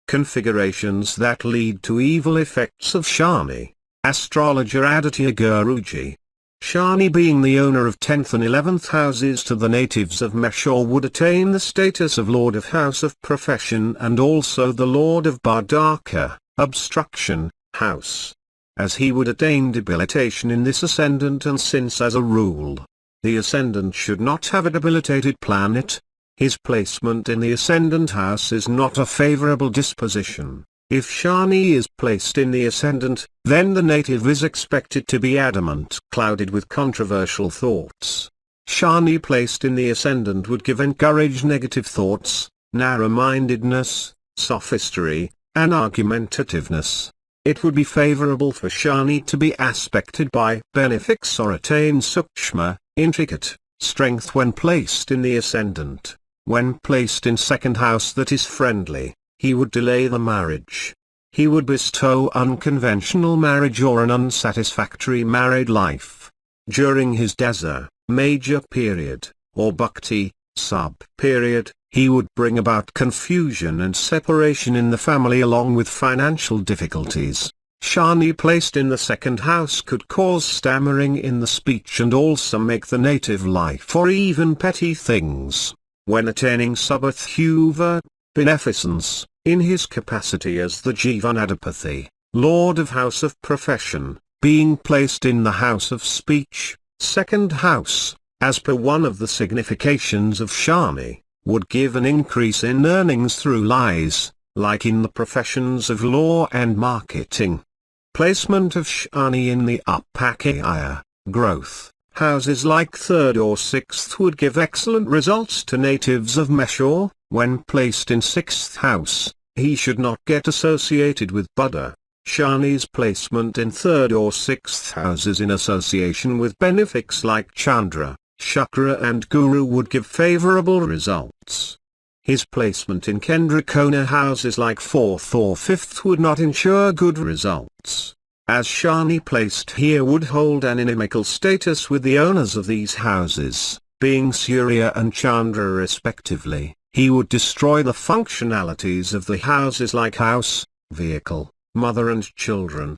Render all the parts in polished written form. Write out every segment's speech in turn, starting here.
Configurations that lead to evil effects of Shani. Astrologer Aditya Guruji. Shani, being the owner of 10th and 11th houses to the natives of Meshur, would attain the status of Lord of House of Profession and also the Lord of Bardaka, Obstruction, House. As he would attain debilitation in this ascendant, and since as a rule, the ascendant should not have a debilitated planet, his placement in the ascendant house is not a favorable disposition. If Shani is placed in the ascendant, then the native is expected to be adamant, clouded with controversial thoughts. Shani placed in the ascendant would encourage negative thoughts, narrow-mindedness, sophistry, and argumentativeness. It would be favorable for Shani to be aspected by benefics or attain sukshma, intricate, strength when placed in the ascendant. When placed in second house that is friendly, he would delay the marriage. He would bestow unconventional marriage or an unsatisfactory married life. During his dasa, major period, or bhakti, sub-period, he would bring about confusion and separation in the family along with financial difficulties. Shani placed in the second house could cause stammering in the speech and also make the native life for even petty things. When attaining Subhathuva, beneficence, in his capacity as the Jivanadipati, Lord of House of Profession, being placed in the house of speech, second house, as per one of the significations of Shani, would give an increase in earnings through lies, like in the professions of law and marketing. Placement of Shani in the Upakaya, growth, houses like 3rd or 6th would give excellent results to natives of Meshur. When placed in 6th house, he should not get associated with Buddha. Shani's placement in 3rd or 6th houses in association with benefics like Chandra, Shukra and Guru would give favorable results. His placement in Kendrakona houses like 4th or 5th would not ensure good results, as Shani placed here would hold an inimical status with the owners of these houses, being Surya and Chandra respectively. He would destroy the functionalities of the houses like house, vehicle, mother and children.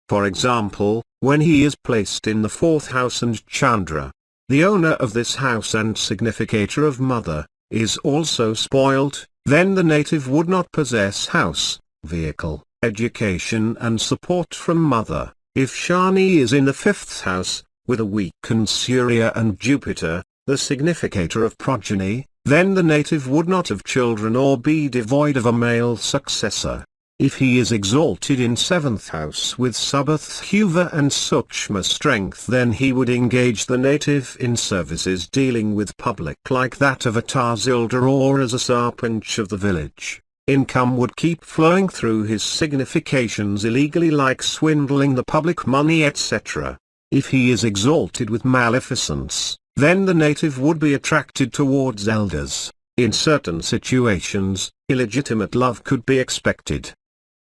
For example, when he is placed in the 4th house and Chandra, the owner of this house and significator of mother, is also spoilt, then the native would not possess house, vehicle, education and support from mother. If Shani is in the 5th house, with a weakened Surya and Jupiter, the significator of progeny, then the native would not have children or be devoid of a male successor. If he is exalted in 7th house with Subhathuva and Sukshma strength, then he would engage the native in services dealing with public like that of a Tahsildar or as a sarpanch of the village. Income would keep flowing through his significations illegally like swindling the public money etc. If he is exalted with maleficence, then the native would be attracted towards elders. In certain situations, illegitimate love could be expected.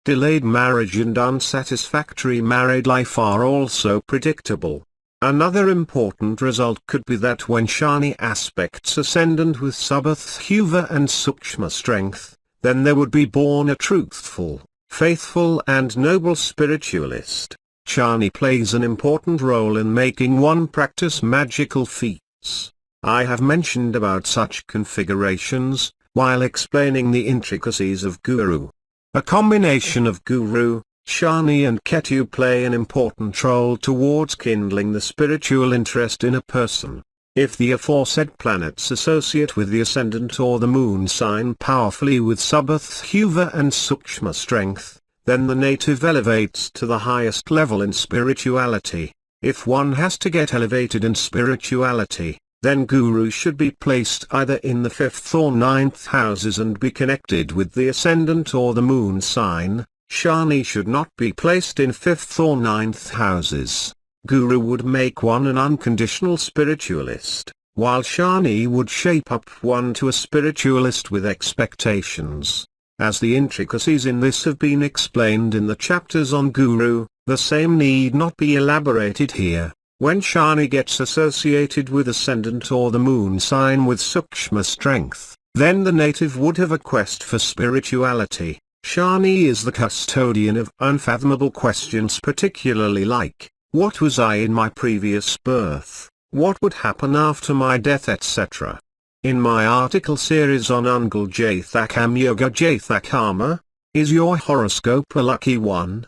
Delayed marriage and unsatisfactory married life are also predictable. Another important result could be that when Shani aspects ascendant with Subhathuva and Sukshma strength, then there would be born a truthful, faithful and noble spiritualist. Shani plays an important role in making one practice magical feats. I have mentioned about such configurations, while explaining the intricacies of Guru. A combination of Guru, Shani and Ketu play an important role towards kindling the spiritual interest in a person. If the aforesaid planets associate with the ascendant or the moon sign powerfully with Subhathuva and Sukshma strength, then the native elevates to the highest level in spirituality. If one has to get elevated in spirituality, then Guru should be placed either in the 5th or 9th houses and be connected with the ascendant or the moon sign. Shani should not be placed in 5th or 9th houses. Guru would make one an unconditional spiritualist, while Shani would shape up one to a spiritualist with expectations. As the intricacies in this have been explained in the chapters on Guru, the same need not be elaborated here. When Shani gets associated with ascendant or the moon sign with Sukshma strength, then the native would have a quest for spirituality. Shani is the custodian of unfathomable questions, particularly like, what was I in my previous birth, what would happen after my death, etc. In my article series on Ungul Jathakam Yoga Jathakama, is your horoscope a lucky one?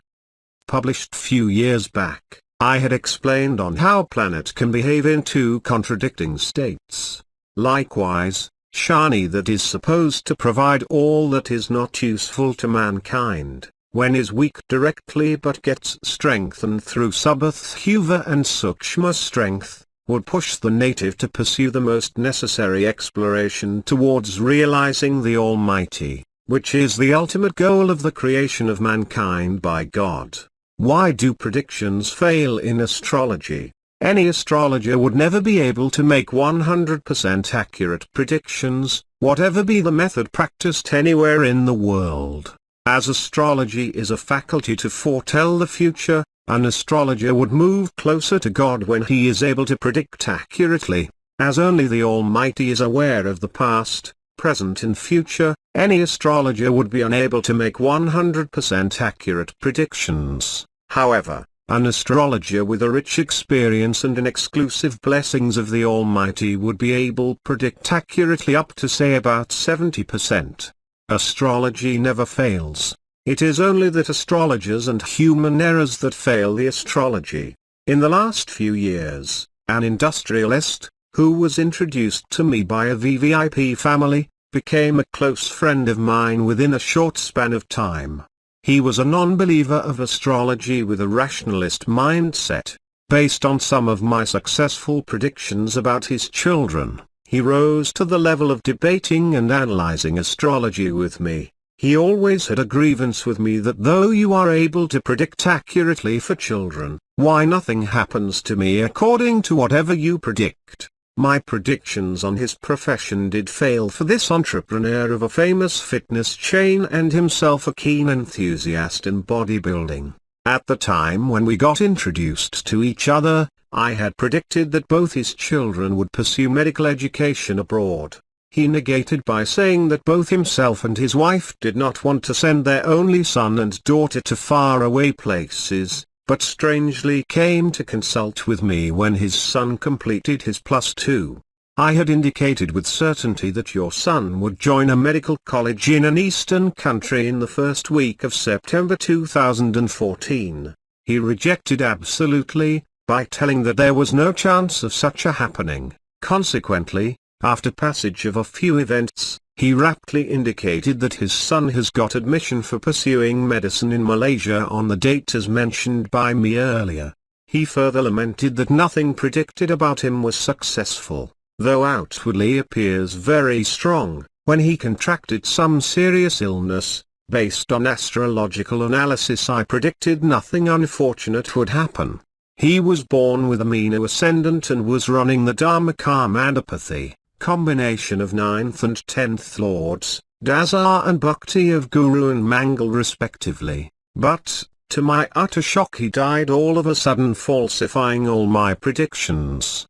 Published few years back, I had explained on how planet can behave in two contradicting states. Likewise, Shani, that is supposed to provide all that is not useful to mankind, when is weak directly but gets strengthened through Subhathuva and Sukshma strength, would push the native to pursue the most necessary exploration towards realizing the Almighty, which is the ultimate goal of the creation of mankind by God. Why do predictions fail in astrology? Any astrologer would never be able to make 100% accurate predictions, whatever be the method practiced anywhere in the world. As astrology is a faculty to foretell the future, an astrologer would move closer to God when he is able to predict accurately. As only the Almighty is aware of the past, present and future, any astrologer would be unable to make 100% accurate predictions. However, an astrologer with a rich experience and an exclusive blessings of the Almighty would be able to predict accurately up to say about 70%. Astrology never fails. It is only that astrologers and human errors that fail the astrology. In the last few years, an industrialist, who was introduced to me by a VVIP family, became a close friend of mine within a short span of time. He was a non-believer of astrology with a rationalist mindset. Based on some of my successful predictions about his children, he rose to the level of debating and analyzing astrology with me. He always had a grievance with me that though you are able to predict accurately for children, why nothing happens to me according to whatever you predict. My predictions on his profession did fail for this entrepreneur of a famous fitness chain and himself a keen enthusiast in bodybuilding. At the time when we got introduced to each other, I had predicted that both his children would pursue medical education abroad. He negated by saying that both himself and his wife did not want to send their only son and daughter to faraway places, but strangely came to consult with me when his son completed his +2. I had indicated with certainty that your son would join a medical college in an eastern country in the first week of September 2014. He rejected absolutely, by telling that there was no chance of such a happening. Consequently, after passage of a few events, he raptly indicated that his son has got admission for pursuing medicine in Malaysia on the date as mentioned by me earlier. He further lamented that nothing predicted about him was successful, though outwardly appears very strong. When he contracted some serious illness, based on astrological analysis I predicted nothing unfortunate would happen. He was born with a Meena ascendant and was running the Dharmakama combination of 9th and 10th lords, Dasa and Bhakti of Guru and Mangal respectively, but, to my utter shock, he died all of a sudden, falsifying all my predictions.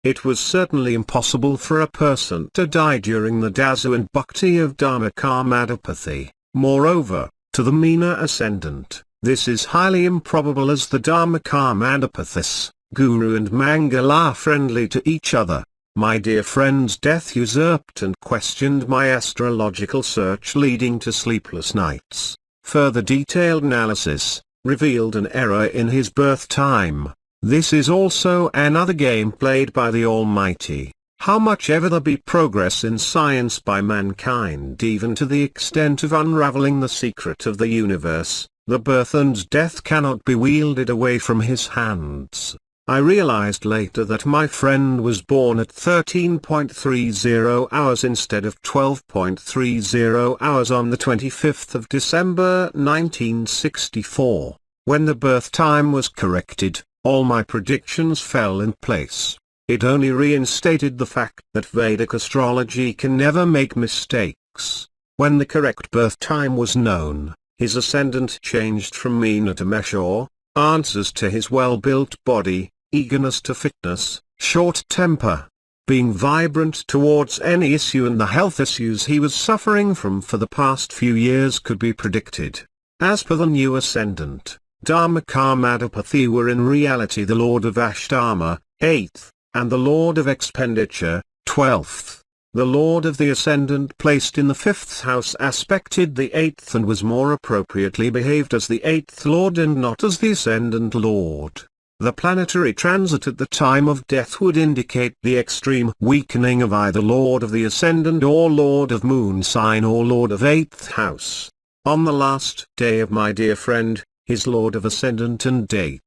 It was certainly impossible for a person to die during the Dasa and Bhakti of Dharmakama. Moreover, to the Meena ascendant, this is highly improbable as the Dharmakama, Guru and Mangal are friendly to each other. My dear friend's death usurped and questioned my astrological search, leading to sleepless nights. Further detailed analysis revealed an error in his birth time. This is also another game played by the Almighty. How much ever there be progress in science by mankind, even to the extent of unraveling the secret of the universe, the birth and death cannot be wielded away from his hands. I realized later that my friend was born at 13.30 hours instead of 12.30 hours on the 25th of December 1964. When the birth time was corrected, all my predictions fell in place. It only reinstated the fact that Vedic astrology can never make mistakes. When the correct birth time was known, his ascendant changed from Meena to Meshor, answers to his well-built body, eagerness to fitness, short temper, being vibrant towards any issue, and the health issues he was suffering from for the past few years could be predicted. As per the new ascendant, Dharmakarmadipati were in reality the Lord of Ashtama, 8th, and the Lord of Expenditure, 12th. The Lord of the Ascendant placed in the 5th house aspected the 8th and was more appropriately behaved as the 8th Lord and not as the Ascendant Lord. The planetary transit at the time of death would indicate the extreme weakening of either Lord of the Ascendant or Lord of Moon sign or Lord of 8th house. On the last day of my dear friend, his Lord of Ascendant and 8th,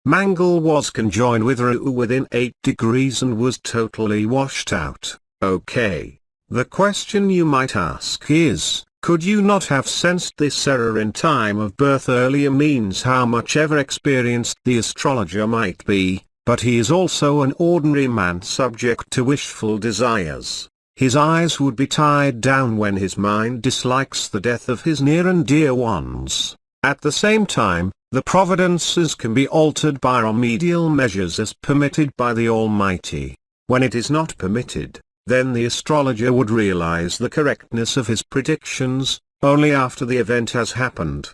Mangal was conjoined with Rahu within 8 degrees and was totally washed out. Okay. The question you might ask is, could you not have sensed this error in time of birth earlier? Means how much ever experienced the astrologer might be, but he is also an ordinary man subject to wishful desires. His eyes would be tied down when his mind dislikes the death of his near and dear ones. At the same time, the providences can be altered by remedial measures as permitted by the Almighty. When it is not permitted, then the astrologer would realize the correctness of his predictions, only after the event has happened.